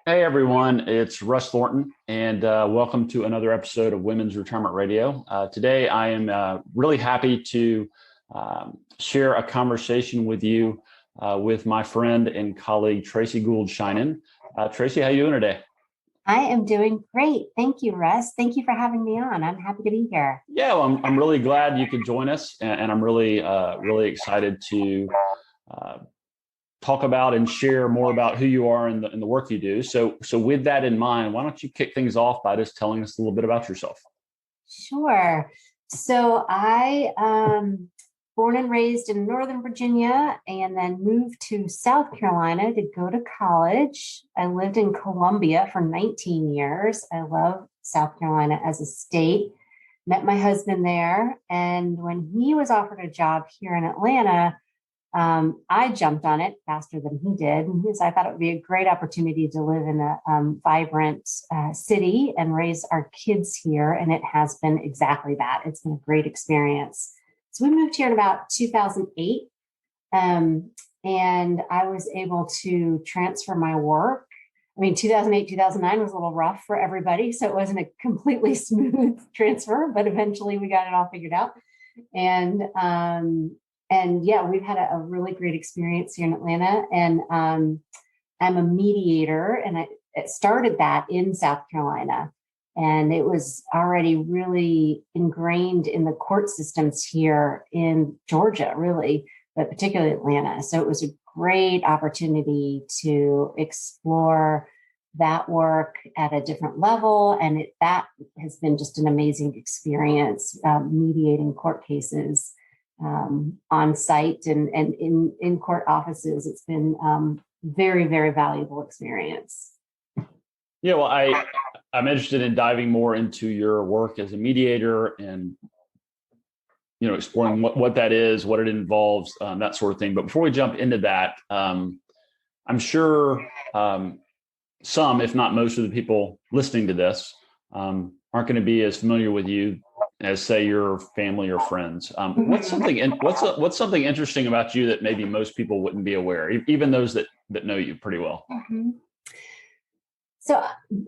Hey everyone, it's Russ Thornton, and welcome to another episode of Women's Retirement Radio. Today, I am really happy to share a conversation with you with my friend and colleague Tracy Gould Sheinin. Tracy, how you doing today? I am doing great. Thank you, Russ. Thank you for having me on. I'm happy to be here. Yeah, well, I'm really glad you could join us, and I'm really excited to uh, talk about and share more about who you are and the work you do. So with that in mind, why don't you kick things off by just telling us a little bit about yourself? Sure. So I born and raised in Northern Virginia and then moved to South Carolina to go to college. I lived in Columbia for 19 years. I love South Carolina as a state. Met my husband there. And when he was offered a job here in Atlanta, I jumped on it faster than he did. Because I thought it would be a great opportunity to live in a vibrant city and raise our kids here. And it has been exactly that. It's been a great experience. So we moved here in about 2008. And I was able to transfer my work. I mean, 2008, 2009 was a little rough for everybody. So it wasn't a completely smooth transfer, but eventually we got it all figured out. And and yeah, we've had a really great experience here in Atlanta. And I'm a mediator, and I started that in South Carolina. And it was already really ingrained in the court systems here in Georgia, really, but particularly Atlanta. So it was a great opportunity to explore that work at a different level. And that has been just an amazing experience, mediating court cases on site and in court offices. It's been very, very valuable experience. Yeah, well, I'm interested in diving more into your work as a mediator and exploring what that is, what it involves, that sort of thing. But before we jump into that, I'm sure some, if not most, of the people listening to this aren't going to be as familiar with you as, say, your family or friends. What's something interesting about you that maybe most people wouldn't be aware, even those that know you pretty well? Mm-hmm. So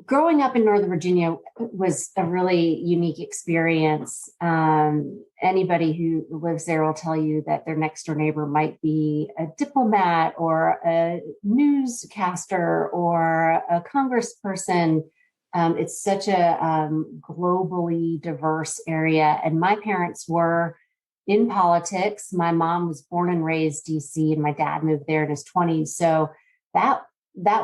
growing up in Northern Virginia was a really unique experience. Anybody who lives there will tell you that their next door neighbor might be a diplomat or a newscaster or a congressperson. It's such a globally diverse area. And my parents were in politics. My mom was born and raised DC, and my dad moved there in his 20s. So that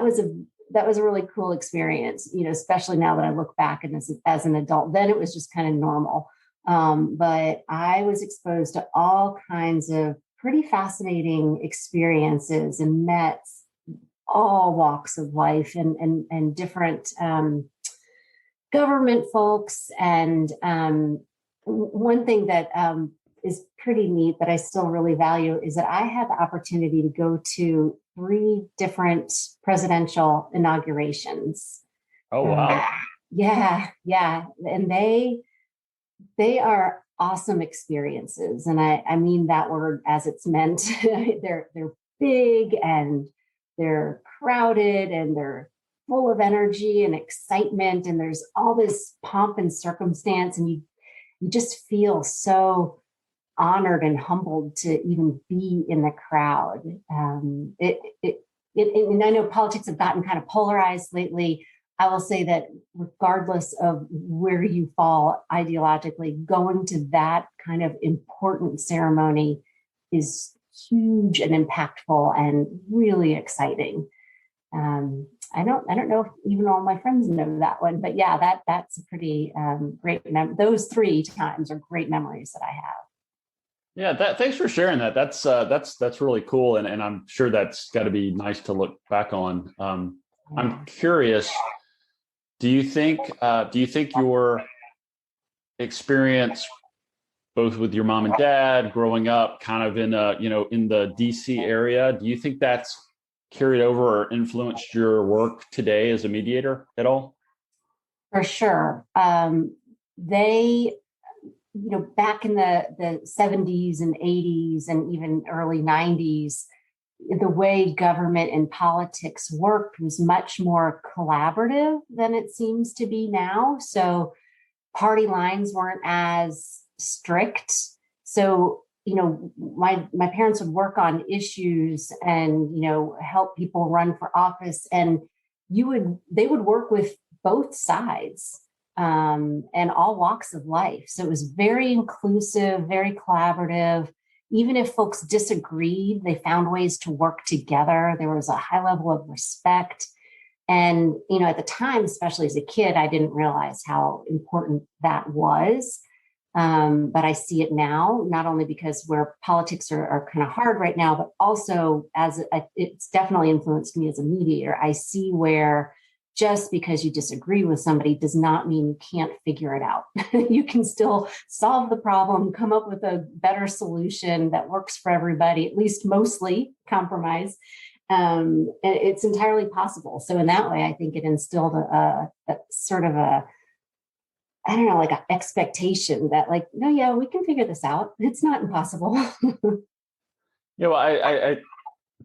was a really cool experience, especially now that I look back and as an adult. Then it was just kind of normal. But I was exposed to all kinds of pretty fascinating experiences and met all walks of life and different government folks. And one thing that is pretty neat that I still really value is that I had the opportunity to go to 3 different presidential inaugurations. Oh, wow. Yeah. And they are awesome experiences. And I mean that word as it's meant. They're big and they're crowded and they're full of energy and excitement. And there's all this pomp and circumstance. And you just feel so honored and humbled to even be in the crowd. And I know politics have gotten kind of polarized lately. I will say that regardless of where you fall ideologically, going to that kind of important ceremony is huge and impactful and really exciting. I don't know if even all my friends know that one, but yeah, that's a pretty great. Those 3 times are great memories that I have. Yeah, thanks for sharing that. That's really cool, and I'm sure that's got to be nice to look back on. I'm curious. Do you think your experience, both with your mom and dad, growing up, kind of in in the DC area, do you think that's carried over or influenced your work today as a mediator at all? For sure. They back in the 70s and 80s and even early 90s, the way government and politics worked was much more collaborative than it seems to be now. So party lines weren't as strict. So, my parents would work on issues and, help people run for office, and they would work with both sides and all walks of life. So it was very inclusive, very collaborative. Even if folks disagreed, they found ways to work together. There was a high level of respect. And, at the time, especially as a kid, I didn't realize how important that was. But I see it now, not only because where politics are kind of hard right now, but also it's definitely influenced me as a mediator. I see where just because you disagree with somebody does not mean you can't figure it out. You can still solve the problem, come up with a better solution that works for everybody, at least mostly compromise. And it's entirely possible. So in that way, I think it instilled a sort of like an expectation that no, yeah, we can figure this out. It's not impossible. Well, I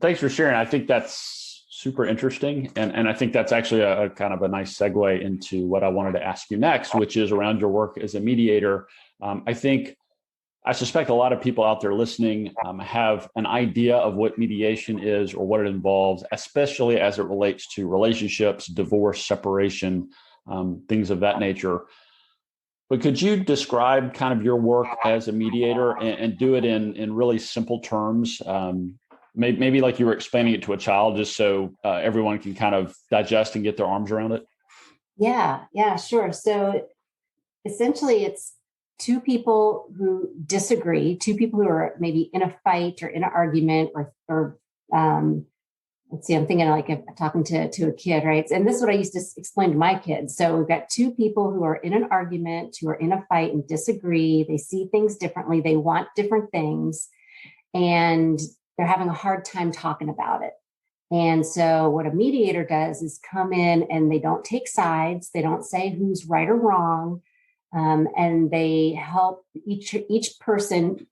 thanks for sharing. I think that's super interesting. And I think that's actually a kind of a nice segue into what I wanted to ask you next, which is around your work as a mediator. I suspect a lot of people out there listening have an idea of what mediation is or what it involves, especially as it relates to relationships, divorce, separation, things of that nature. But could you describe kind of your work as a mediator and do it in really simple terms? Maybe like you were explaining it to a child, just so everyone can kind of digest and get their arms around it. Yeah, sure. So essentially, it's two people who disagree, two people who are maybe in a fight or in an argument, or let's see, I'm thinking like talking to a kid, right? And this is what I used to explain to my kids. So we've got two people who are in an argument, who are in a fight and disagree. They see things differently. They want different things, and they're having a hard time talking about it. And so what a mediator does is come in, and they don't take sides. They don't say who's right or wrong. And they help each person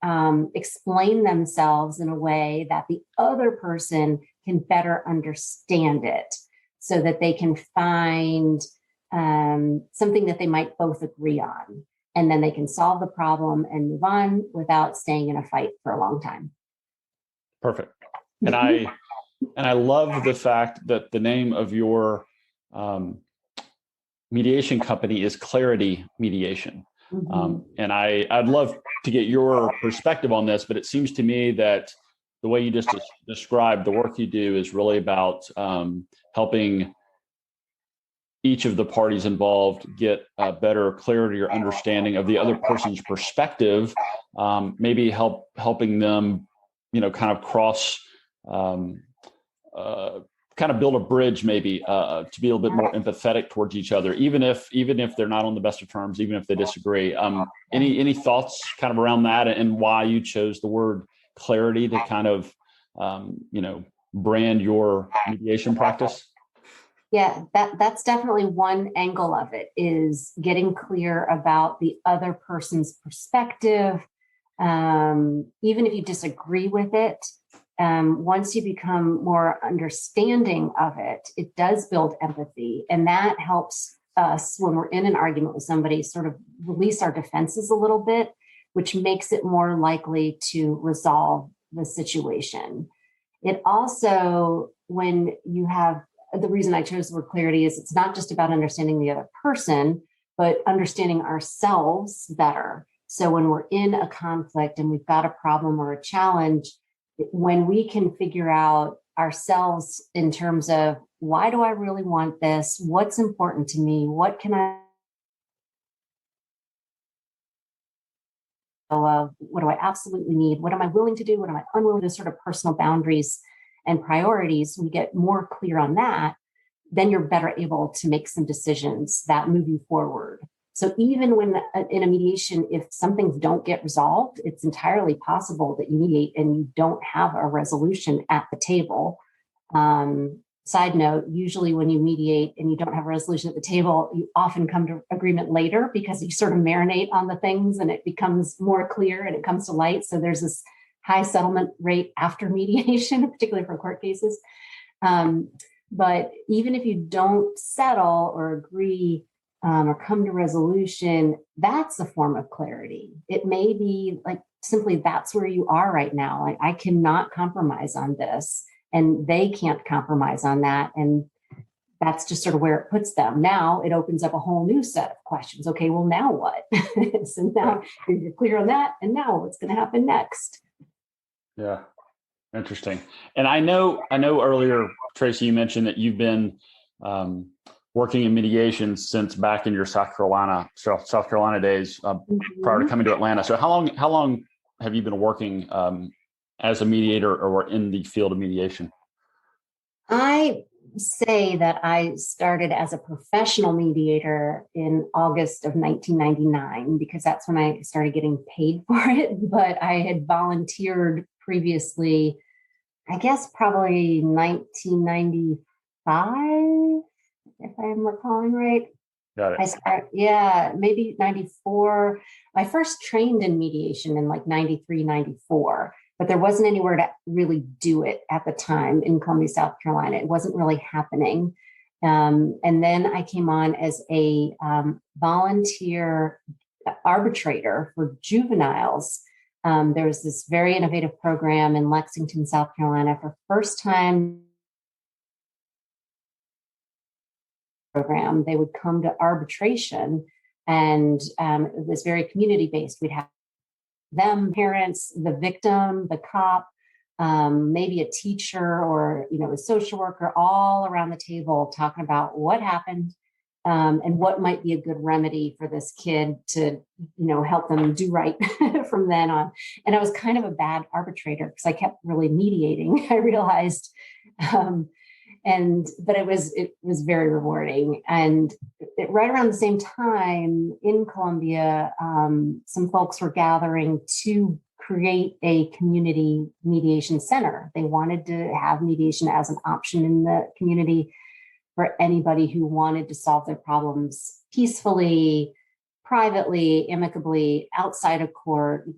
explain themselves in a way that the other person can better understand it, so that they can find something that they might both agree on. And then they can solve the problem and move on without staying in a fight for a long time. Perfect. And I love the fact that the name of your mediation company is Clarity Mediation. Mm-hmm. And I'd love to get your perspective on this, but it seems to me that the way you just described the work you do is really about helping each of the parties involved get a better clarity or understanding of the other person's perspective, maybe helping them, kind of cross, kind of build a bridge, maybe to be a little bit more empathetic towards each other, even if they're not on the best of terms, even if they disagree. Any thoughts kind of around that, and why you chose the word clarity to kind of, brand your mediation practice? Yeah, that's definitely one angle of it, is getting clear about the other person's perspective. Even if you disagree with it, once you become more understanding of it, it does build empathy. And that helps us, when we're in an argument with somebody, sort of release our defenses a little bit, which makes it more likely to resolve the situation. It also, when you have, the reason I chose the word clarity is it's not just about understanding the other person, but understanding ourselves better. So when we're in a conflict and we've got a problem or a challenge, when we can figure out ourselves in terms of, why do I really want this? What's important to me? What can I of? What do I absolutely need? What am I willing to do? What am I unwilling to do? Sort of personal boundaries and priorities. We get more clear on that, then you're better able to make some decisions that move you forward. So even when in a mediation, if some things don't get resolved, it's entirely possible that you mediate and you don't have a resolution at the table. Side note, usually when you mediate and you don't have a resolution at the table, you often come to agreement later, because you sort of marinate on the things and it becomes more clear and it comes to light. So there's this high settlement rate after mediation, particularly for court cases. But even if you don't settle or agree or come to resolution, that's a form of clarity. It may be like simply that's where you are right now. Like, I cannot compromise on this, and they can't compromise on that. And that's just sort of where it puts them. Now it opens up a whole new set of questions. Okay, well, now what? So now you're clear on that. And now what's going to happen next? Yeah. Interesting. And I know earlier, Tracy, you mentioned that you've been working in mediation since back in your South Carolina days, prior to coming to Atlanta. So how long have you been working as a mediator or in the field of mediation? I say that I started as a professional mediator in August of 1999, because that's when I started getting paid for it. But I had volunteered previously, I guess probably 1995, if I'm recalling right. Got it. Maybe 94. I first trained in mediation in like 93, 94. But there wasn't anywhere to really do it at the time in Columbia, South Carolina. It wasn't really happening. And then I came on as a volunteer arbitrator for juveniles. There was this very innovative program in Lexington, South Carolina for first time program. They would come to arbitration, and it was very community-based. We'd have them, parents, the victim, the cop, maybe a teacher or a social worker, all around the table talking about what happened and what might be a good remedy for this kid to help them do right from then on. And I was kind of a bad arbitrator because I kept really mediating, I realized. But it was very rewarding. And right around the same time in Columbia, some folks were gathering to create a community mediation center. They wanted to have mediation as an option in the community for anybody who wanted to solve their problems peacefully, privately, amicably, outside of court,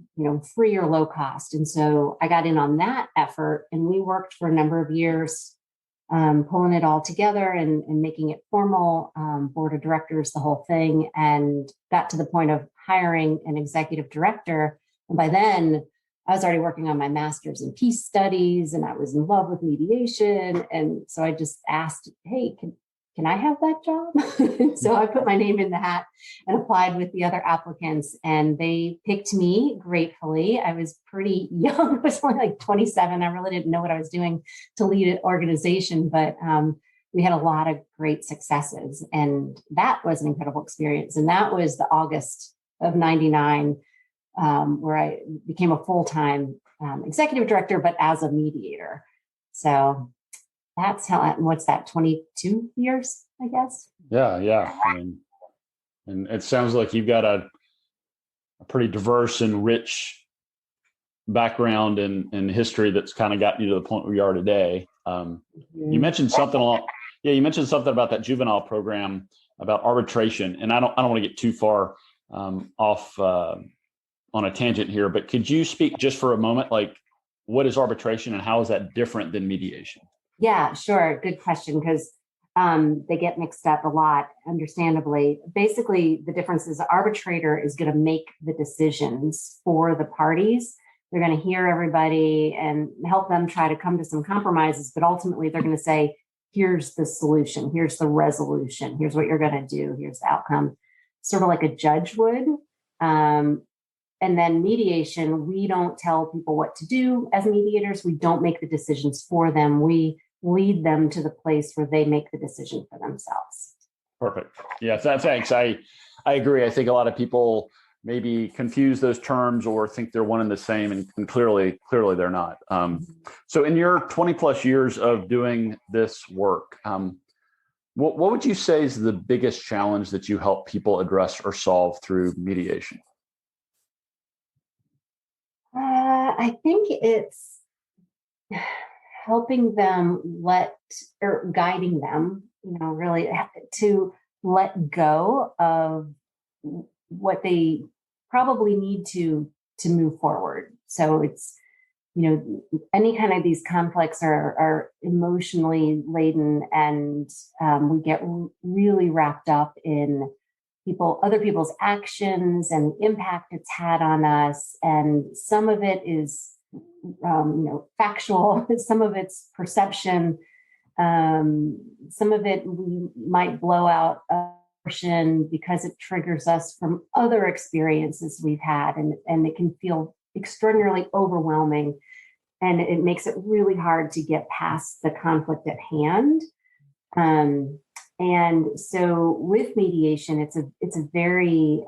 free or low cost. And so I got in on that effort, and we worked for a number of years, pulling it all together and making it formal, board of directors, the whole thing, and got to the point of hiring an executive director. And by then, I was already working on my master's in peace studies, and I was in love with mediation. And so I just asked, hey, can I have that job? So I put my name in the hat and applied with the other applicants, and they picked me gratefully. I was pretty young. I was only like 27. I really didn't know what I was doing to lead an organization, but we had a lot of great successes, and that was an incredible experience. And that was the August of 99, where I became a full-time executive director, but as a mediator. So that's how, what's that, 22 years, I guess? Yeah. I mean, and it sounds like you've got a pretty diverse and rich background and history that's kind of gotten you to the point where you are today. You mentioned something about that juvenile program, about arbitration, and I don't want to get too far off on a tangent here, but could you speak just for a moment, like, what is arbitration and how is that different than mediation? Yeah, sure. Good question, because they get mixed up a lot, understandably. Basically, the difference is the arbitrator is going to make the decisions for the parties. They're going to hear everybody and help them try to come to some compromises, but ultimately they're going to say, here's the solution, here's the resolution, here's what you're going to do, here's the outcome, sort of like a judge would. And then mediation, we don't tell people what to do as mediators. We don't make the decisions for them. We lead them to the place where they make the decision for themselves. Perfect. Yeah, thanks. I agree. I think a lot of people maybe confuse those terms or think they're one and the same, and clearly they're not. So in your 20 plus years of doing this work, what would you say is the biggest challenge that you help people address or solve through mediation? I think it's helping them guiding them, really to let go of what they probably need to move forward. So it's any kind of these conflicts are emotionally laden, and we get really wrapped up in other people's actions and the impact it's had on us. And some of it is, factual, some of it's perception. Some of it we might blow out a portion because it triggers us from other experiences we've had, and it can feel extraordinarily overwhelming, and it makes it really hard to get past the conflict at hand. And so with mediation, it's a very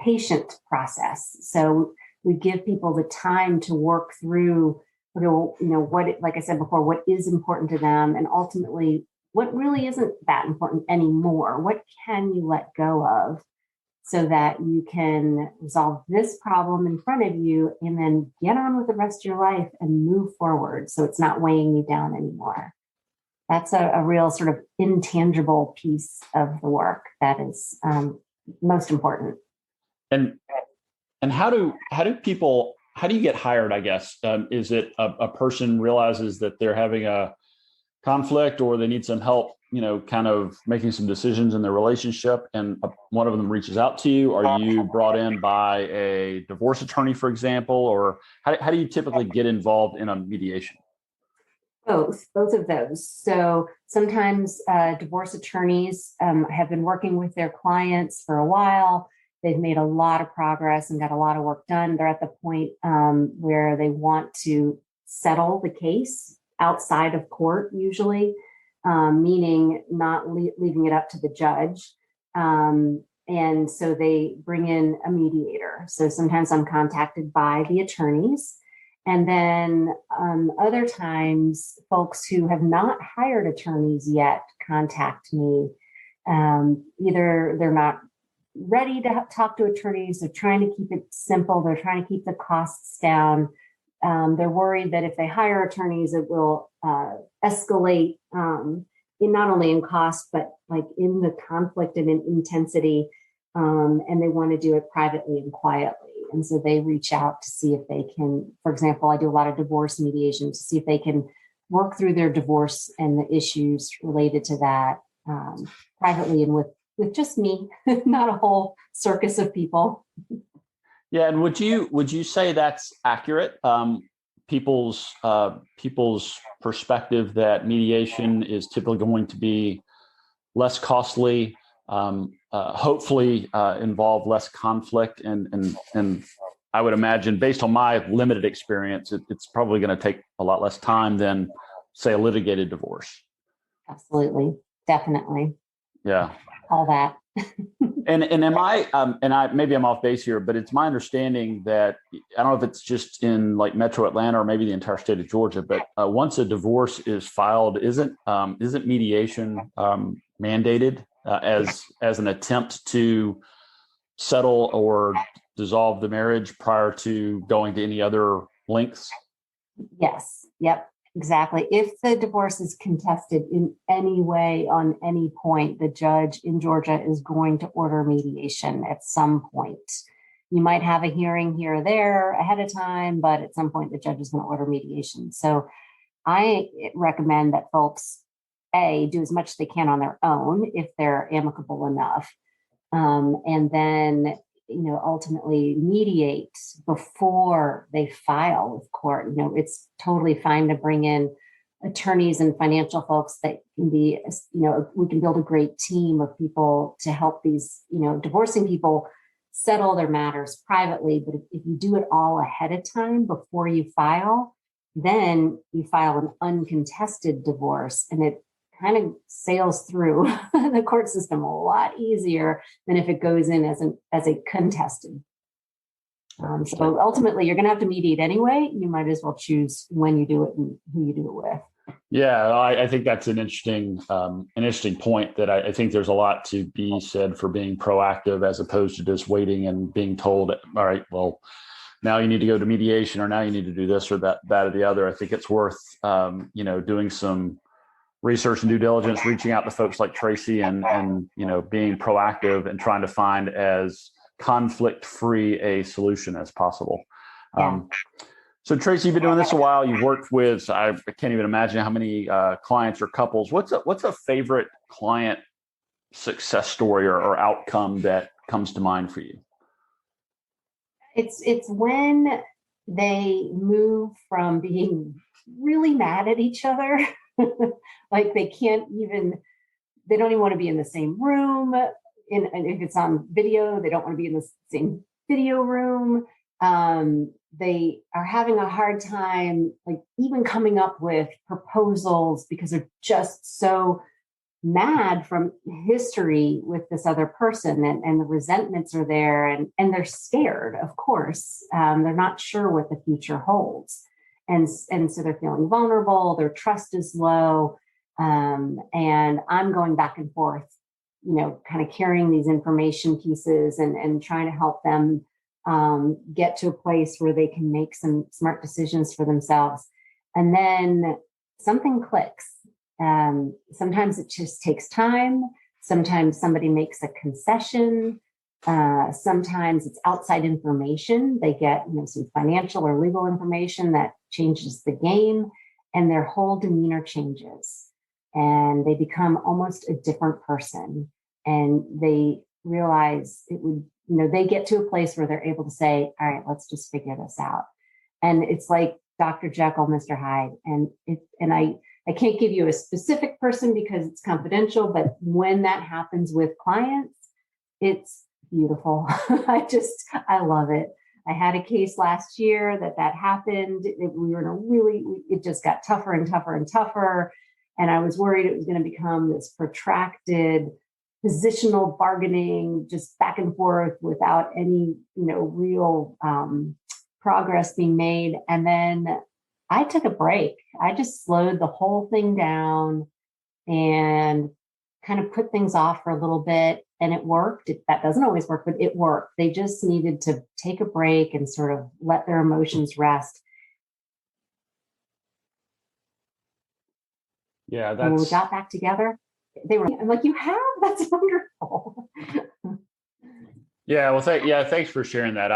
patient process. So we give people the time to work through like I said before, what is important to them, and ultimately what really isn't that important anymore. What can you let go of so that you can resolve this problem in front of you and then get on with the rest of your life and move forward so it's not weighing you down anymore. That's a real sort of intangible piece of the work that is most important. And how do you get hired, I guess? Is it a person realizes that they're having a conflict or they need some help, kind of making some decisions in their relationship, and one of them reaches out to you? Are you brought in by a divorce attorney, for example? Or how do you typically get involved in a mediation? Both of those. So sometimes divorce attorneys have been working with their clients for a while. They've made a lot of progress and got a lot of work done. They're at the point where they want to settle the case outside of court, usually, meaning not leaving it up to the judge. And so they bring in a mediator. So sometimes I'm contacted by the attorneys. And then other times, folks who have not hired attorneys yet contact me. Either they're not ready to talk to attorneys, they're trying to keep it simple, they're trying to keep the costs down. They're worried that if they hire attorneys, it will escalate not only in cost, but like in the conflict and in intensity. And they want to do it privately and quietly. And so they reach out to see if they can, for example, I do a lot of divorce mediation to see if they can work through their divorce and the issues related to that privately and with just me, not a whole circus of people. Yeah, and would you say that's accurate? People's perspective that mediation is typically going to be less costly, hopefully involve less conflict, and I would imagine, based on my limited experience, it's probably going to take a lot less time than, say, a litigated divorce. Absolutely, definitely. Yeah. All that. And am I maybe I'm off base here, but it's my understanding that, I don't know if it's just in like Metro Atlanta or maybe the entire state of Georgia, but once a divorce is filed, isn't mediation mandated as an attempt to settle or dissolve the marriage prior to going to any other lengths? Yes. Yep. Exactly. If the divorce is contested in any way on any point, the judge in Georgia is going to order mediation at some point. You might have a hearing here or there ahead of time, but at some point the judge is going to order mediation. So I recommend that folks, do as much as they can on their own if they're amicable enough. And then ultimately mediate before they file with court. It's totally fine to bring in attorneys and financial folks that can be, we can build a great team of people to help these, divorcing people settle their matters privately. But if you do it all ahead of time before you file, then you file an uncontested divorce, and it kind of sails through the court system a lot easier than if it goes in as a contested. So ultimately, you're going to have to mediate anyway. You might as well choose when you do it and who you do it with. Yeah, I think that's an interesting point, that I think there's a lot to be said for being proactive as opposed to just waiting and being told, all right, well, now you need to go to mediation, or now you need to do this or that or the other. I think it's worth, doing some research and due diligence, reaching out to folks like Tracy and being proactive and trying to find as conflict-free a solution as possible. Yeah. So Tracy, you've been doing this a while. You've worked with, I can't even imagine how many clients or couples. What's a favorite client success story or outcome that comes to mind for you? It's when they move from being really mad at each other, like they don't even want to be in the same room. And if it's on video, they don't want to be in the same video room. They are having a hard time, like even coming up with proposals because they're just so mad from history with this other person, and the resentments are there, and they're scared, of course. They're not sure what the future holds. And so they're feeling vulnerable, their trust is low. And I'm going back and forth, kind of carrying these information pieces and trying to help them get to a place where they can make some smart decisions for themselves. And then something clicks. Sometimes it just takes time. Sometimes somebody makes a concession. Sometimes it's outside information. They get some financial or legal information that changes the game, and their whole demeanor changes. And they become almost a different person. And they realize they get to a place where they're able to say, all right, let's just figure this out. And it's like Dr. Jekyll, Mr. Hyde. And I can't give you a specific person because it's confidential, but when that happens with clients, it's beautiful. I love it. I had a case last year that happened. We were it just got tougher and tougher and tougher. And I was worried it was going to become this protracted positional bargaining, just back and forth without any, real progress being made. And then I took a break. I just slowed the whole thing down and kind of put things off for a little bit. And it worked. That doesn't always work, but it worked. They just needed to take a break and sort of let their emotions rest. Yeah, when we got back together, I'm like, you have? That's wonderful. Yeah, well, thanks for sharing that.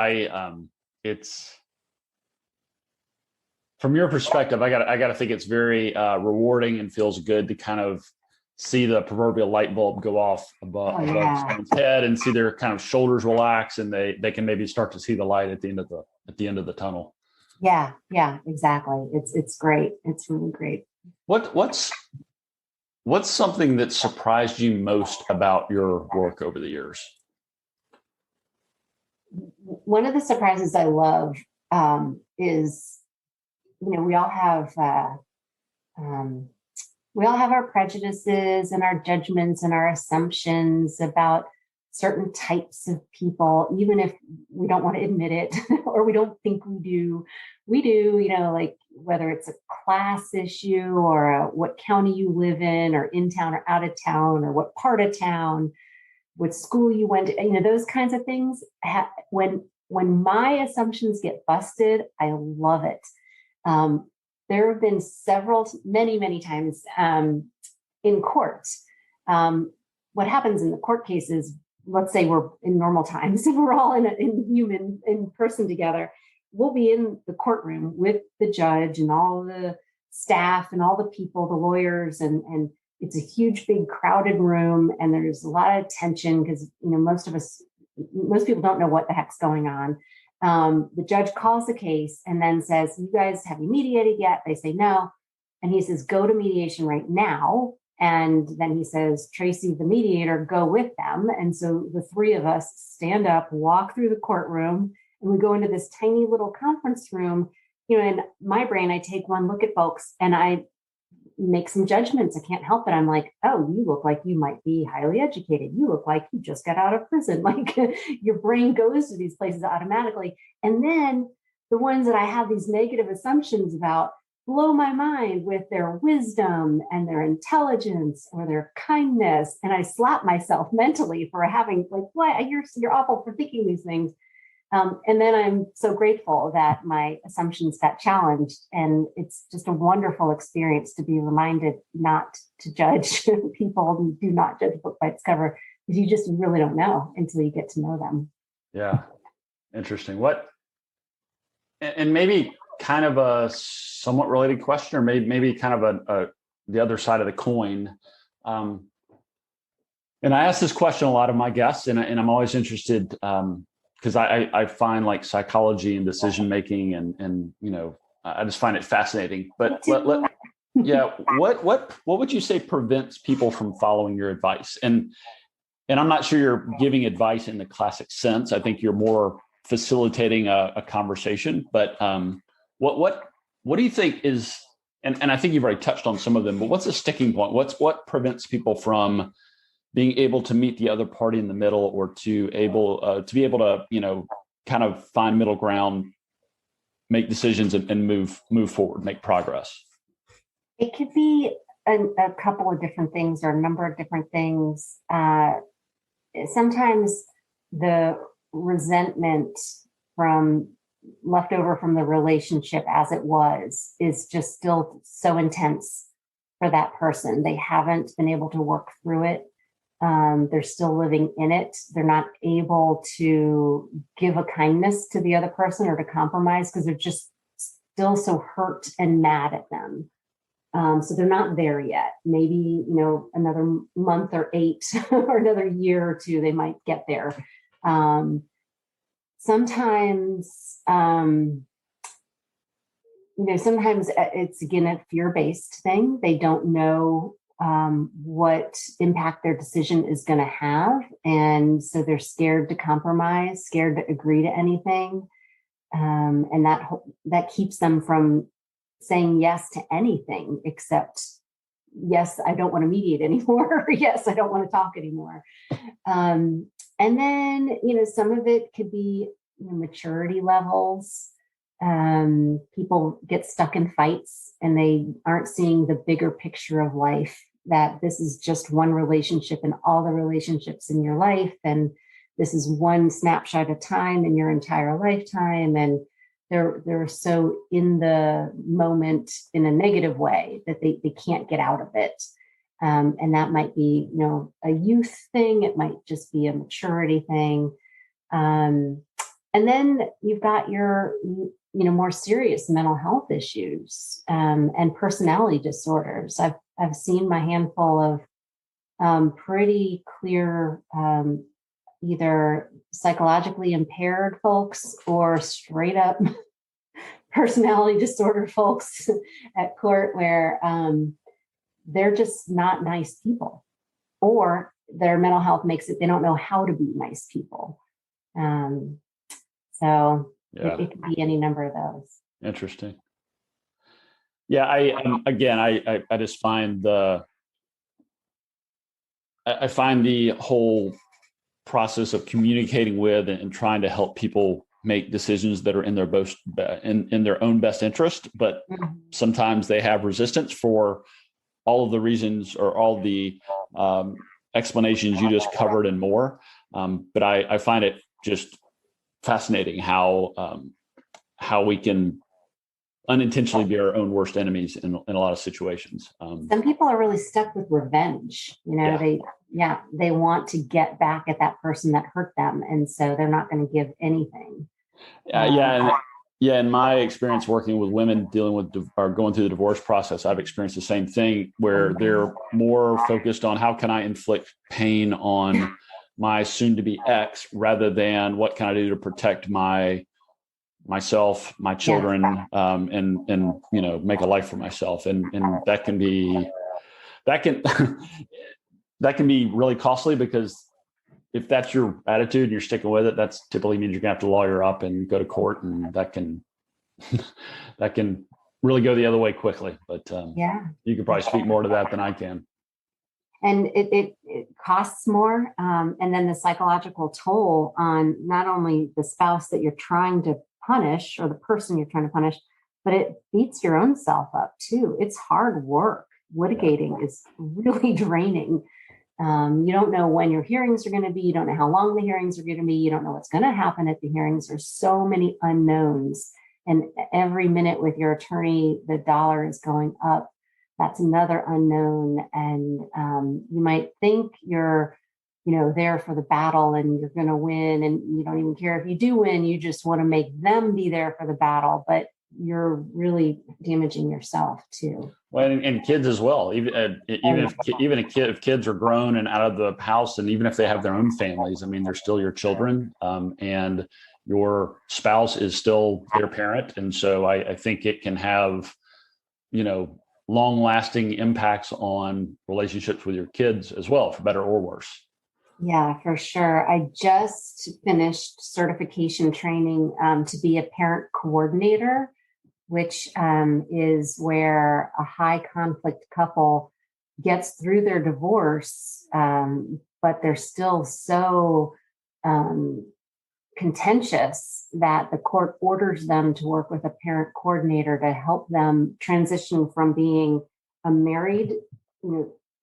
It's from your perspective, I got to think it's very rewarding and feels good to kind of see the proverbial light bulb go off above someone's head and see their kind of shoulders relax, and they can maybe start to see the light at the end of the tunnel. Yeah, exactly. It's great. It's really great. What's something that surprised you most about your work over the years? One of the surprises I love is, we all have our prejudices and our judgments and our assumptions about certain types of people, even if we don't want to admit it or we don't think we do. We do, like whether it's a class issue or what county you live in or in town or out of town or what part of town, what school you went to, those kinds of things. When my assumptions get busted, I love it. There have been many times in court. What happens in the court cases, let's say we're in normal times and we're all in person together. We'll be in the courtroom with the judge and all the staff and all the people, the lawyers, and it's a huge, big, crowded room, and there's a lot of tension because most people don't know what the heck's going on. The judge calls the case and then says, "You guys, have you mediated yet?" They say no, and he says, "Go to mediation right now." And then he says, "Tracy, the mediator, go with them." And so the three of us stand up, walk through the courtroom, and we go into this tiny little conference room. In my brain, I take one look at folks and I make some judgments. I can't help it. I'm like, "Oh, you look like you might be highly educated. You look like you just got out of prison." Like your brain goes to these places automatically. And then the ones that I have these negative assumptions about blow my mind with their wisdom and their intelligence or their kindness. And I slap myself mentally for having what? You're awful for thinking these things. And then I'm so grateful that my assumptions got challenged. And it's just a wonderful experience to be reminded not to judge people who do not judge a book by its cover, because you just really don't know until you get to know them. Yeah. Interesting. And maybe kind of a somewhat related question, or maybe kind of the other side of the coin. And I ask this question a lot of my guests, and I'm always interested because I find like psychology and decision making, and I just find it fascinating. But what would you say prevents people from following your advice? And I'm not sure you're giving advice in the classic sense. I think you're more facilitating a conversation. But what do you think is, and I think you've already touched on some of them, but what's a sticking point? What prevents people from being able to meet the other party in the middle, or to be able to kind of find middle ground, make decisions, and move forward, make progress? It could be a couple of different things, or a number of different things. Sometimes the resentment left over from the relationship as it was is just still so intense for that person. They haven't been able to work through it. They're still living in it. They're not able to give a kindness to the other person or to compromise because they're just still so hurt and mad at them. So they're not there yet. Maybe, another month or 8 or another year or 2, they might get there. Sometimes it's, again, a fear-based thing. They don't know what impact their decision is going to have. And so they're scared to compromise, scared to agree to anything. And that keeps them from saying yes to anything except, yes, I don't want to mediate anymore. Yes, I don't want to talk anymore. And then, some of it could be maturity levels. People get stuck in fights and they aren't seeing the bigger picture of life, that this is just one relationship and all the relationships in your life. And this is one snapshot of time in your entire lifetime. And they're so in the moment in a negative way that they can't get out of it. And that might be, a youth thing. It might just be a maturity thing. And then you've got your, more serious mental health issues and personality disorders. I've seen my handful of pretty clear either psychologically impaired folks or straight up personality disorder folks at court where they're just not nice people, or their mental health makes it, they don't know how to be nice people. So it could be any number of those. Interesting. Yeah, I just find I find the whole process of communicating with and trying to help people make decisions that are in their own best interest, but sometimes they have resistance for all of the reasons or all the explanations you just covered and more. But I find it just fascinating how we can unintentionally be our own worst enemies in a lot of situations. Some people are really stuck with revenge. They want to get back at that person that hurt them, and so they're not going to give anything. In my experience working with women dealing with or going through the divorce process, I've experienced the same thing where they're more focused on how can I inflict pain on my soon-to-be ex rather than what can I do to protect myself, my children, and make a life for myself. And that can be really costly, because if that's your attitude and you're sticking with it, that's typically means you're gonna have to lawyer up and go to court, and that can really go the other way quickly. But you could probably speak more to that than I can. And it costs more. And then the psychological toll on not only the spouse that you're trying to punish or the person you're trying to punish, but it beats your own self up too. It's hard work. Litigating is really draining. You don't know when your hearings are going to be. You don't know how long the hearings are going to be. You don't know what's going to happen at the hearings. There's so many unknowns. And every minute with your attorney, the dollar is going up. That's another unknown. And you might think you're, there for the battle and you're going to win, and you don't even care if you do win. You just want to make them be there for the battle. But you're really damaging yourself too. Well, and kids as well. If kids are grown and out of the house, and even if they have their own families, I mean, they're still your children, and your spouse is still their parent, and so I think it can have, long-lasting impacts on relationships with your kids as well, for better or worse. Yeah, for sure. I just finished certification training to be a parent coordinator, which is where a high conflict couple gets through their divorce, but they're still so contentious that the court orders them to work with a parent coordinator to help them transition from being a married,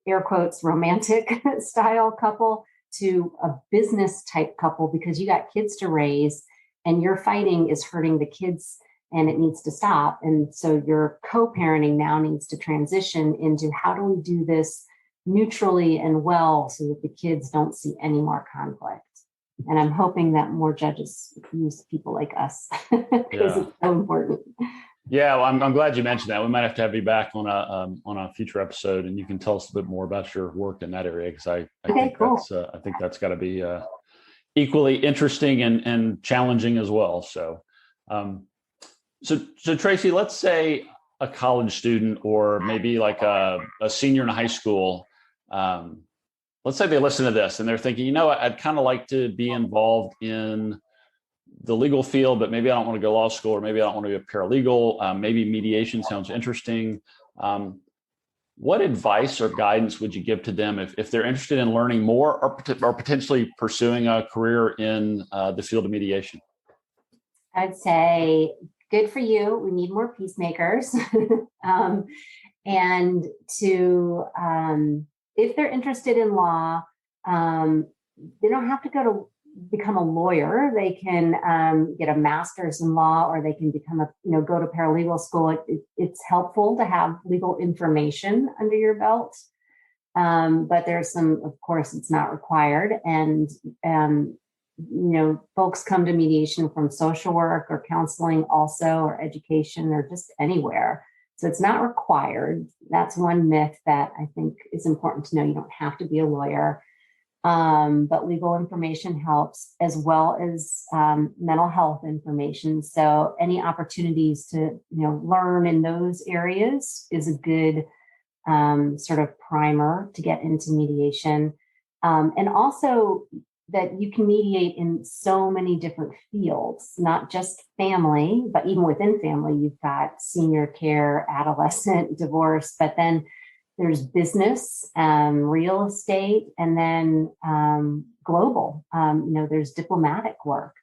air quotes, romantic style couple to a business type couple, because you got kids to raise and your fighting is hurting the kids and it needs to stop. And so your co-parenting now needs to transition into, how do we do this neutrally and well so that the kids don't see any more conflict? And I'm hoping that more judges use people like us because it's so important. Yeah, well, I'm glad you mentioned that. We might have to have you back on a future episode, and you can tell us a bit more about your work in that area, because I think that's got to be equally interesting and challenging as well. So, so Tracy, let's say a college student, or maybe like a senior in high school. Let's say they listen to this and they're thinking, I'd kind of like to be involved in the legal field, but maybe I don't want to go to law school, or maybe I don't want to be a paralegal. Maybe mediation sounds interesting. What advice or guidance would you give to them if they're interested in learning more, or potentially pursuing a career in the field of mediation? I'd say, good for you. We need more peacemakers. And if they're interested in law, they don't have to go to become a lawyer. They can get a master's in law, or they can go to paralegal school. It's helpful to have legal information under your belt. But there's some, of course, it's not required. And, folks come to mediation from social work or counseling also, or education, or just anywhere. So it's not required. That's one myth that I think is important to know. You don't have to be a lawyer. But legal information helps, as well as mental health information. So any opportunities to learn in those areas is a good sort of primer to get into mediation. And also that you can mediate in so many different fields, not just family, but even within family, you've got senior care, adolescent, divorce, but then there's business, real estate, and then global. There's diplomatic work.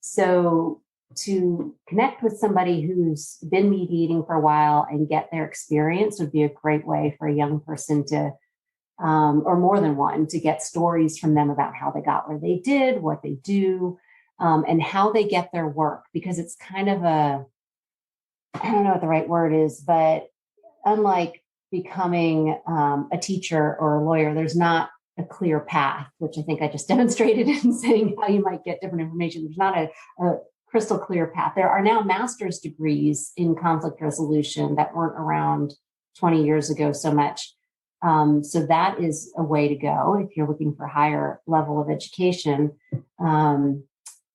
So to connect with somebody who's been mediating for a while and get their experience would be a great way for a young person to, or more than one, to get stories from them about how they got where they did, what they do, and how they get their work. Because it's kind of I don't know what the right word is, but unlike becoming a teacher or a lawyer, there's not a clear path, which I think I just demonstrated in saying how you might get different information. There's not a crystal clear path. There are now master's degrees in conflict resolution that weren't around 20 years ago so much. So that is a way to go if you're looking for a higher level of education.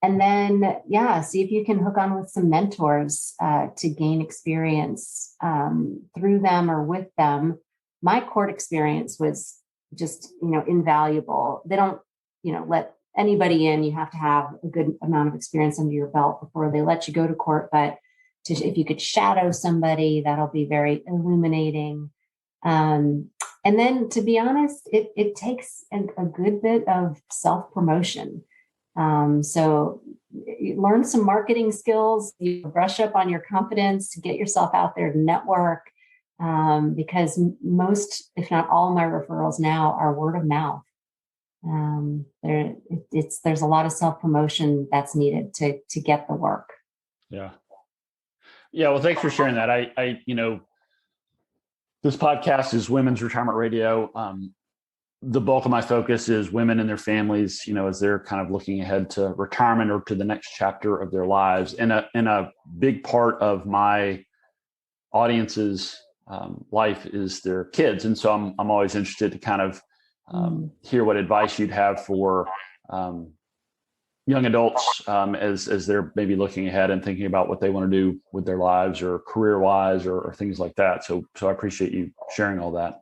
And then, see if you can hook on with some mentors to gain experience through them or with them. My court experience was just, invaluable. They don't, let anybody in. You have to have a good amount of experience under your belt before they let you go to court. But if you could shadow somebody, that'll be very illuminating. And then, to be honest, it takes a good bit of self-promotion. So you learn some marketing skills, you brush up on your confidence, get yourself out there to network, because most, if not all, my referrals now are word of mouth. There's a lot of self-promotion that's needed to get the work. Yeah. Well, thanks for sharing that. I this podcast is Women's Retirement Radio. the bulk of my focus is women and their families, as they're kind of looking ahead to retirement or to the next chapter of their lives. And a big part of my audience's life is their kids. And so I'm always interested to kind of hear what advice you'd have for young adults as they're maybe looking ahead and thinking about what they want to do with their lives or career wise or things like that. So I appreciate you sharing all that.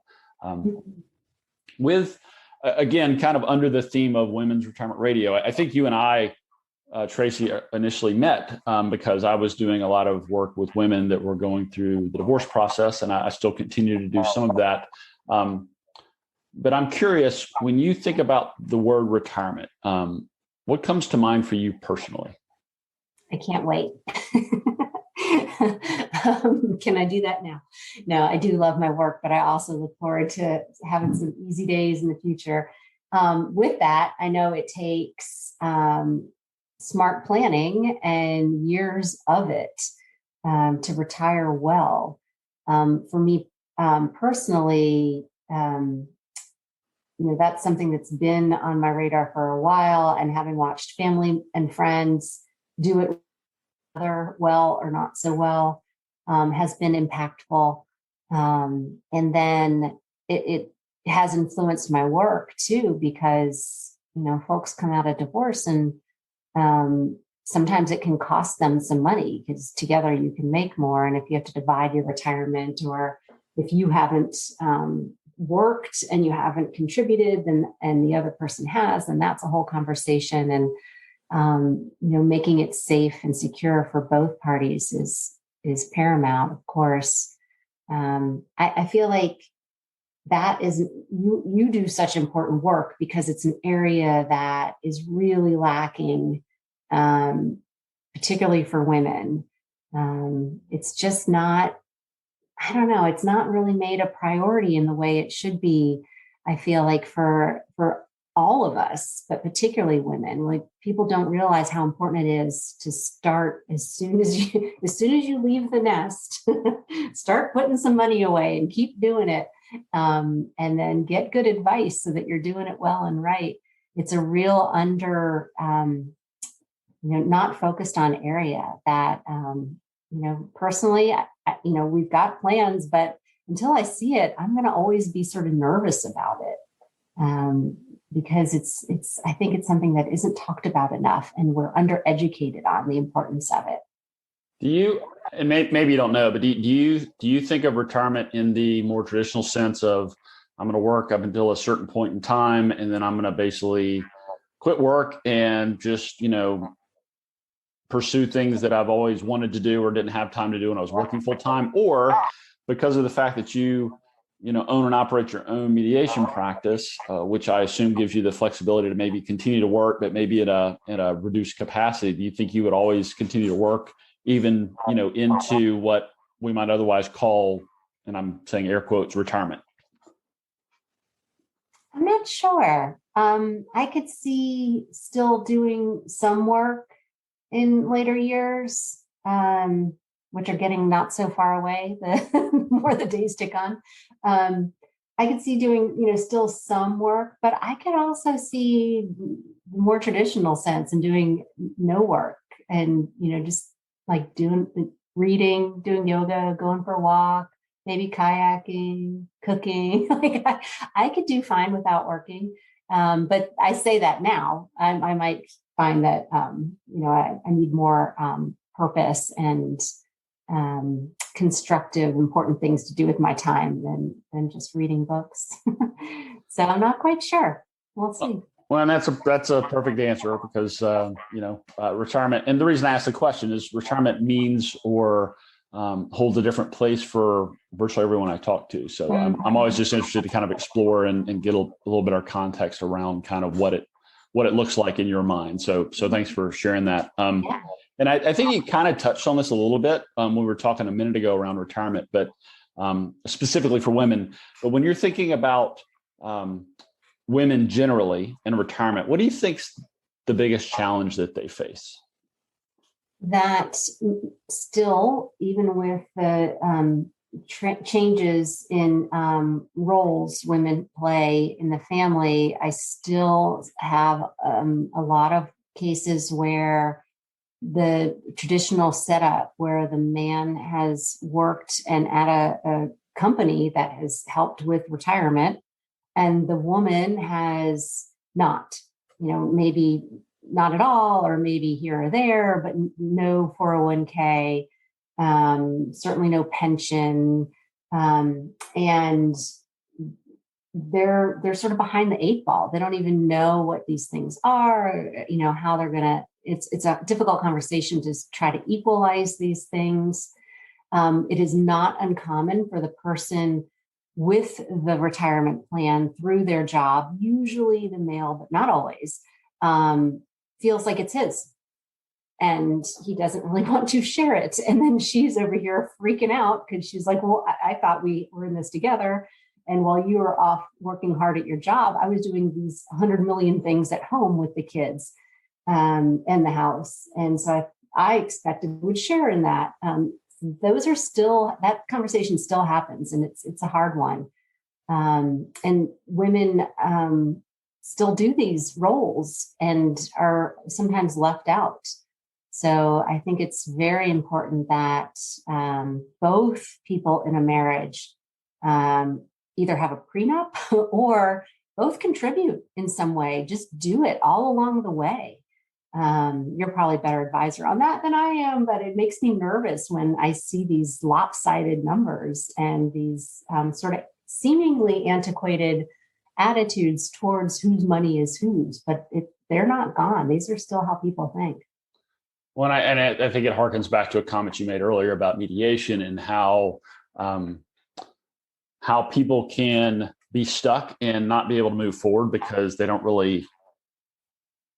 With, again, kind of under the theme of women's retirement radio, I think you and I, Tracy, initially met because I was doing a lot of work with women that were going through the divorce process, and I still continue to do some of that. But I'm curious, when you think about the word retirement, what comes to mind for you personally? I can't wait. Can I do that now? No, I do love my work, but I also look forward to having some easy days in the future. With that, I know it takes smart planning and years of it to retire well. For me personally, that's something that's been on my radar for a while, and having watched family and friends do it whether well or not so well has been impactful. And then it has influenced my work too, because, folks come out of divorce and sometimes it can cost them some money because together you can make more. And if you have to divide your retirement, or if you haven't worked and you haven't contributed, and the other person has, then that's a whole conversation. And making it safe and secure for both parties is paramount, of course. I feel like that is, you do such important work because it's an area that is really lacking, particularly for women. It's just not, I don't know, it's not really made a priority in the way it should be. I feel like for all of us, but particularly women, like, people don't realize how important it is to start as soon as you leave the nest, start putting some money away and keep doing it. And then get good advice so that you're doing it well and right. It's a real not focused on area that, personally, we've got plans, but until I see it, I'm going to always be sort of nervous about it. Because I think it's something that isn't talked about enough, and we're undereducated on the importance of it. Do you, and maybe you don't know, but do you think of retirement in the more traditional sense of, I'm going to work up until a certain point in time, and then I'm going to basically quit work and just, pursue things that I've always wanted to do or didn't have time to do when I was working full time? Or because of the fact that you own and operate your own mediation practice, which I assume gives you the flexibility to maybe continue to work, but maybe at a reduced capacity, do you think you would always continue to work even, into what we might otherwise call, and I'm saying air quotes, retirement? I'm not sure. I could see still doing some work in later years, which are getting not so far away, the more the days tick on. I could see doing, still some work, but I could also see the more traditional sense and doing no work and, just like reading, doing yoga, going for a walk, maybe kayaking, cooking. Like I could do fine without working. But I say that now, I might find that, I need more purpose and constructive, important things to do with my time than just reading books. So I'm not quite sure. We'll see. Well, and that's a perfect answer because, retirement, and the reason I asked the question is retirement means or holds a different place for virtually everyone I talk to. So I'm always just interested to kind of explore and get a little bit of context around kind of what it looks like in your mind. So thanks for sharing that. Yeah. And I think you kind of touched on this a little bit when we were talking a minute ago around retirement, but specifically for women. But when you're thinking about women generally in retirement, what do you think's the biggest challenge that they face? That still, even with the changes in roles women play in the family, I still have a lot of cases where the traditional setup where the man has worked and at a company that has helped with retirement and the woman has not, maybe not at all, or maybe here or there, but no 401k, certainly no pension. And they're sort of behind the eight ball. They don't even know what these things are, how they're going to, it's a difficult conversation to try to equalize these things. It is not uncommon for the person with the retirement plan through their job, usually the male, but not always, feels like it's his. And he doesn't really want to share it. And then she's over here freaking out because she's like, well, I thought we were in this together. And while you were off working hard at your job, I was doing these 100 million things at home with the kids and the house. And so I expected we would share in that. Those are still, that conversation still happens, and it's a hard one. And women still do these roles and are sometimes left out. So I think it's very important that both people in a marriage either have a prenup or both contribute in some way. Just do it all along the way. You're probably a better advisor on that than I am, but it makes me nervous when I see these lopsided numbers and these sort of seemingly antiquated attitudes towards whose money is whose, but they're not gone. These are still how people think. Well, I think it harkens back to a comment you made earlier about mediation and how people can be stuck and not be able to move forward because they don't really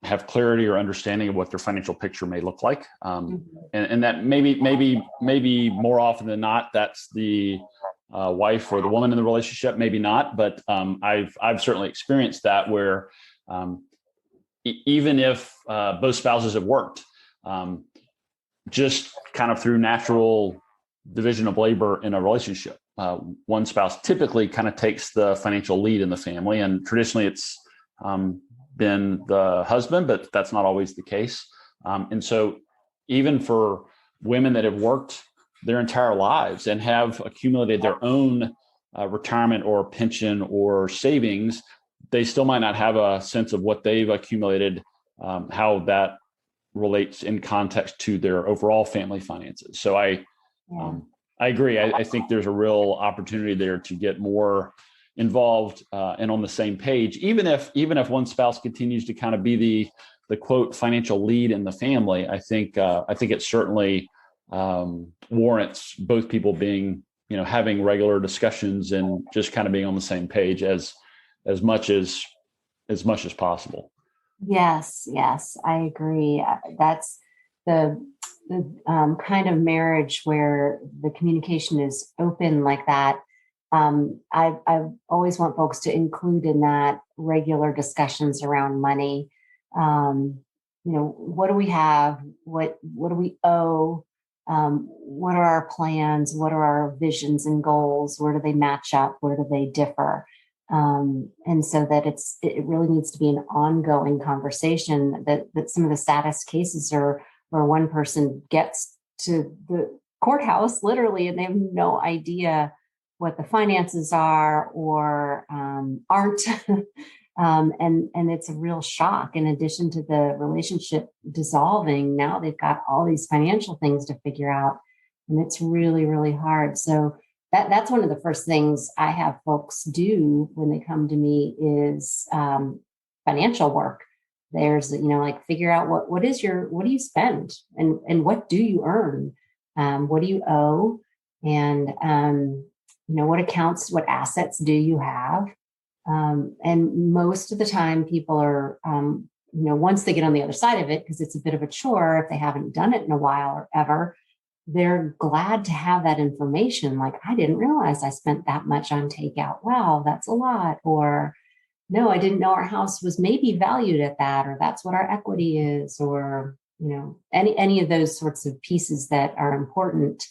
have clarity or understanding of what their financial picture may look like. And that maybe more often than not, that's the wife or the woman in the relationship, maybe not, but I've certainly experienced that where even if both spouses have worked, just kind of through natural division of labor in a relationship, one spouse typically kind of takes the financial lead in the family, and traditionally it's been the husband, but that's not always the case. And so even for women that have worked their entire lives and have accumulated their own retirement or pension or savings, they still might not have a sense of what they've accumulated, how that relates in context to their overall family finances. So I agree. I think there's a real opportunity there to get more involved and on the same page, even if one spouse continues to kind of be the quote financial lead in the family. I think it certainly warrants both people being, having regular discussions and just kind of being on the same page as much as possible. Yes, I agree. That's the kind of marriage where the communication is open like that. I always want folks to include in that regular discussions around money. What do we have? What do we owe? What are our plans? What are our visions and goals? Where do they match up? Where do they differ? And so that it really needs to be an ongoing conversation. That some of the saddest cases are where one person gets to the courthouse literally, and they have no idea what the finances are or aren't. And it's a real shock. In addition to the relationship dissolving, now they've got all these financial things to figure out. And it's really, really hard. So that's one of the first things I have folks do when they come to me is financial work. There's, figure out what do you spend and what do you earn? What do you owe? And, what accounts, what assets do you have? And most of the time people are, once they get on the other side of it, because it's a bit of a chore if they haven't done it in a while or ever, they're glad to have that information. Like, I didn't realize I spent that much on takeout. Wow, that's a lot. Or, no, I didn't know our house was maybe valued at that, or that's what our equity is, or, any of those sorts of pieces that are important.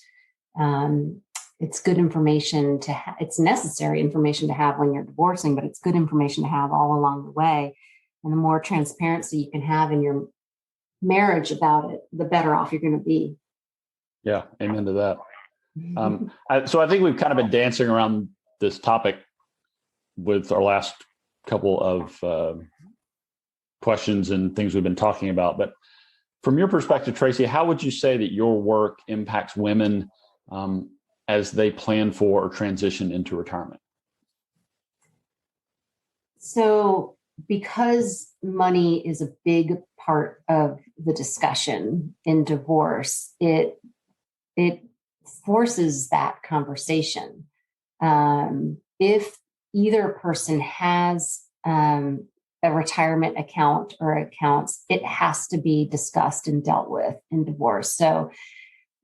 it's good information to have. It's necessary information to have when you're divorcing, but it's good information to have all along the way. And the more transparency you can have in your marriage about it, the better off you're going to be. Yeah, amen to that. So I think we've kind of been dancing around this topic with our last couple of questions and things we've been talking about. But from your perspective, Tracy, how would you say that your work impacts women as they plan for or transition into retirement? So because money is a big part of the discussion in divorce, it forces that conversation. If either person has a retirement account or accounts, it has to be discussed and dealt with in divorce. So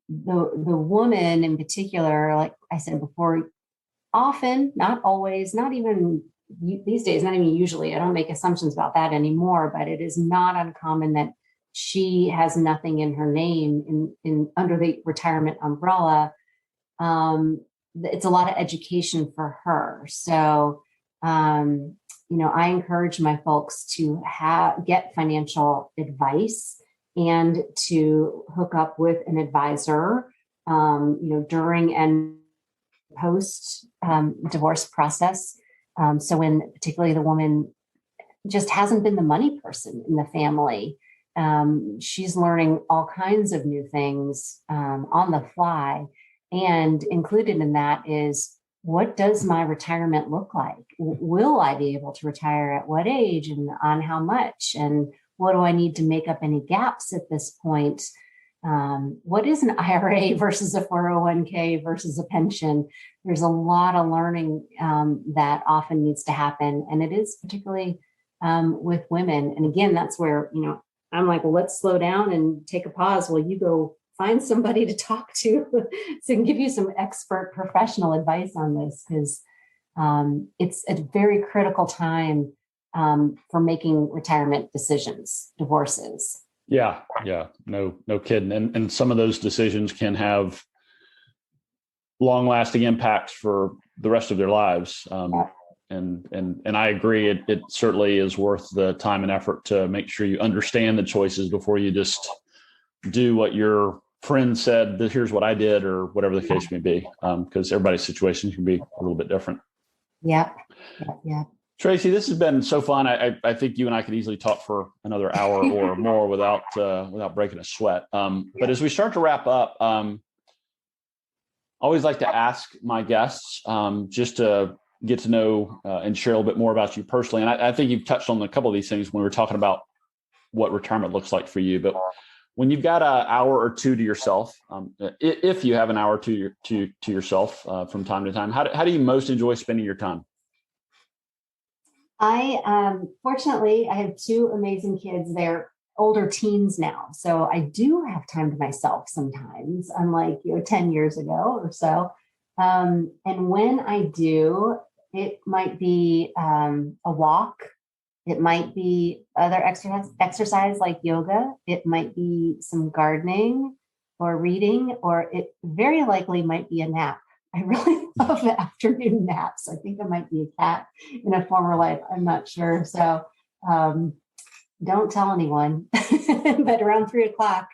the woman in particular, like I said before, often, not always, not even these days, not even usually, I don't make assumptions about that anymore, but it is not uncommon that she has nothing in her name in under the retirement umbrella. It's a lot of education for her. So, I encourage my folks to get financial advice and to hook up with an advisor, during and post divorce process. So when particularly the woman just hasn't been the money person in the family, she's learning all kinds of new things on the fly. And included in that is, what does my retirement look like? Will I be able to retire at what age and on how much? And what do I need to make up any gaps at this point? What is an IRA versus a 401k versus a pension? There's a lot of learning that often needs to happen. And it is particularly with women. And again, that's where, I'm like, well, let's slow down and take a pause while you go find somebody to talk to so can give you some expert professional advice on this, because it's a very critical time for making retirement decisions, divorces. Yeah. No kidding. And some of those decisions can have long-lasting impacts for the rest of their lives. And I agree. It certainly is worth the time and effort to make sure you understand the choices before you just do what your friend said, here's what I did, or whatever the case may be, because everybody's situation can be a little bit different. Yeah. Tracy, this has been so fun. I think you and I could easily talk for another hour or more without breaking a sweat. But as we start to wrap up, I always like to ask my guests just to get to know and share a little bit more about you personally. And I think you've touched on a couple of these things when we were talking about what retirement looks like for you. But when you've got an hour or two to yourself, if you have an hour to yourself from time to time, how do you most enjoy spending your time? Fortunately, I have two amazing kids. They're older teens now. So I do have time to myself sometimes, unlike 10 years ago or so. And when I do, it might be a walk. It might be other exercise like yoga. It might be some gardening or reading, or it very likely might be a nap. I really love the afternoon naps. I think I might be a cat in a former life. I'm not sure. So don't tell anyone. But around 3:00,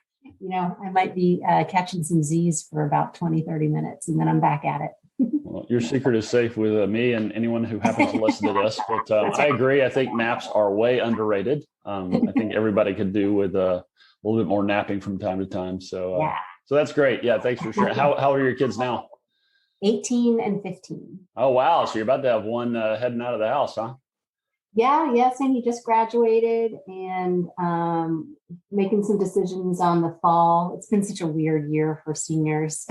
I might be catching some Z's for about 20, 30 minutes, and then I'm back at it. Well, your secret is safe with me and anyone who happens to listen to this. But I agree. I think naps are way underrated. I think everybody could do with a little bit more napping from time to time. So, so that's great. Yeah, thanks for sharing. How are your kids now? 18 and 15. Oh, wow. So you're about to have one heading out of the house, huh? Yes. And he just graduated and making some decisions on the fall. It's been such a weird year for seniors.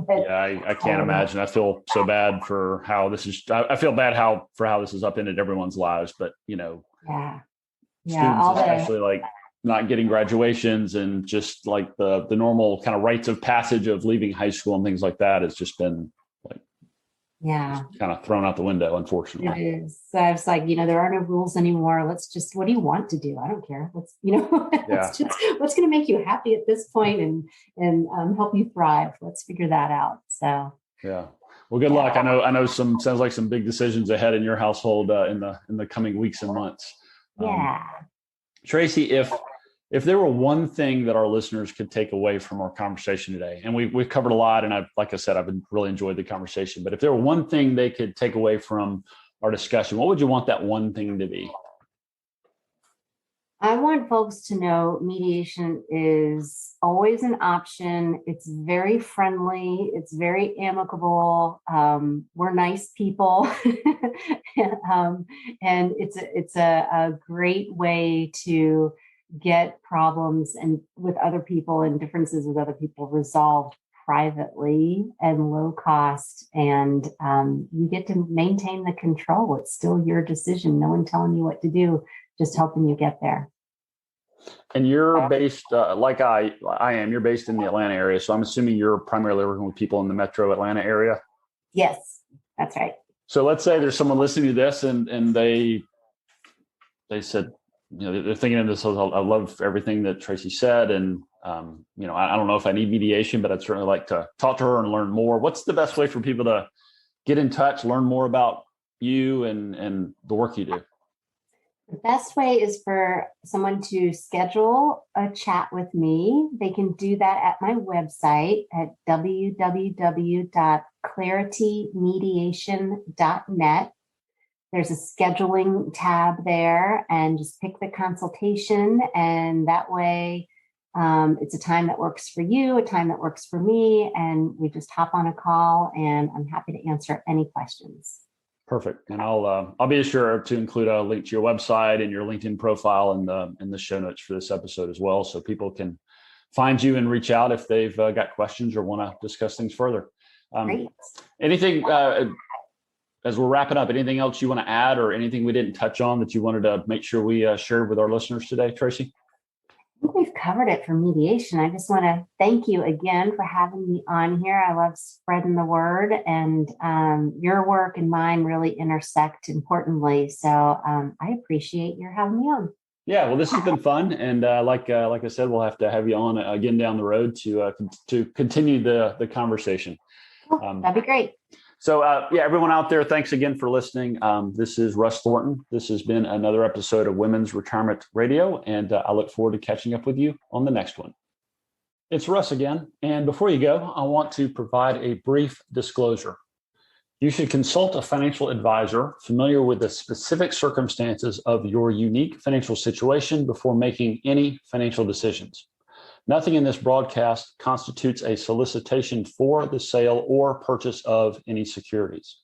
But, I can't imagine. I feel so bad for how this is. I feel bad for how this has upended everyone's lives. But, students especially like not getting graduations and just like the normal kind of rites of passage of leaving high school and things like that. It's just been like, kind of thrown out the window, unfortunately. It is. So I was like, there are no rules anymore. Let's just, what do you want to do? I don't care. Let's, it's just, what's going to make you happy at this point and help you thrive. Let's figure that out. So Yeah. Well, good luck. I know sounds like some big decisions ahead in your household in the coming weeks and months. Yeah. Tracy, if there were one thing that our listeners could take away from our conversation today, and we've covered a lot, and like I said, I've really enjoyed the conversation, but if there were one thing they could take away from our discussion, what would you want that one thing to be? I want folks to know mediation is always an option. It's very friendly. It's very amicable. We're nice people. And it's a great way to get problems and with other people and differences with other people resolved privately and low cost. And you get to maintain the control. It's still your decision. No one telling you what to do, just helping you get there. And you're based, like I am, you're based in the Atlanta area. So I'm assuming you're primarily working with people in the metro Atlanta area. Yes, that's right. So let's say there's someone listening to this and they said, they're thinking of this, I love everything that Tracy said. And, I don't know if I need mediation, but I'd certainly like to talk to her and learn more. What's the best way for people to get in touch, learn more about you and the work you do? The best way is for someone to schedule a chat with me. They can do that at my website at www.claritymediation.net. There's a scheduling tab there, and just pick the consultation. And that way, it's a time that works for you, a time that works for me. And we just hop on a call, and I'm happy to answer any questions. Perfect. And I'll be sure to include a link to your website and your LinkedIn profile in the show notes for this episode as well, so people can find you and reach out if they've got questions or want to discuss things further. Great. Anything as we're wrapping up? Anything else you want to add, or anything we didn't touch on that you wanted to make sure we shared with our listeners today, Tracy? I think we've covered it for mediation. I just want to thank you again for having me on here. I love spreading the word, and your work and mine really intersect importantly. So I appreciate your having me on. Yeah, well, this has been fun, and like I said, we'll have to have you on again down the road to continue the conversation. Cool. That'd be great. So everyone out there, thanks again for listening. This is Russ Thornton. This has been another episode of Women's Retirement Radio, and I look forward to catching up with you on the next one. It's Russ again, and before you go, I want to provide a brief disclosure. You should consult a financial advisor familiar with the specific circumstances of your unique financial situation before making any financial decisions. Nothing in this broadcast constitutes a solicitation for the sale or purchase of any securities.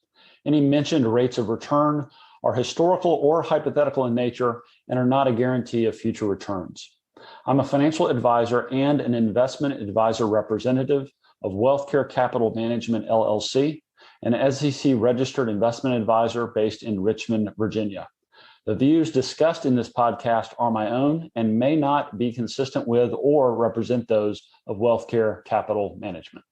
Any mentioned rates of return are historical or hypothetical in nature and are not a guarantee of future returns. I'm a financial advisor and an investment advisor representative of WealthCare Capital Management, LLC, an SEC-registered investment advisor based in Richmond, Virginia. The views discussed in this podcast are my own and may not be consistent with or represent those of WealthCare Capital Management.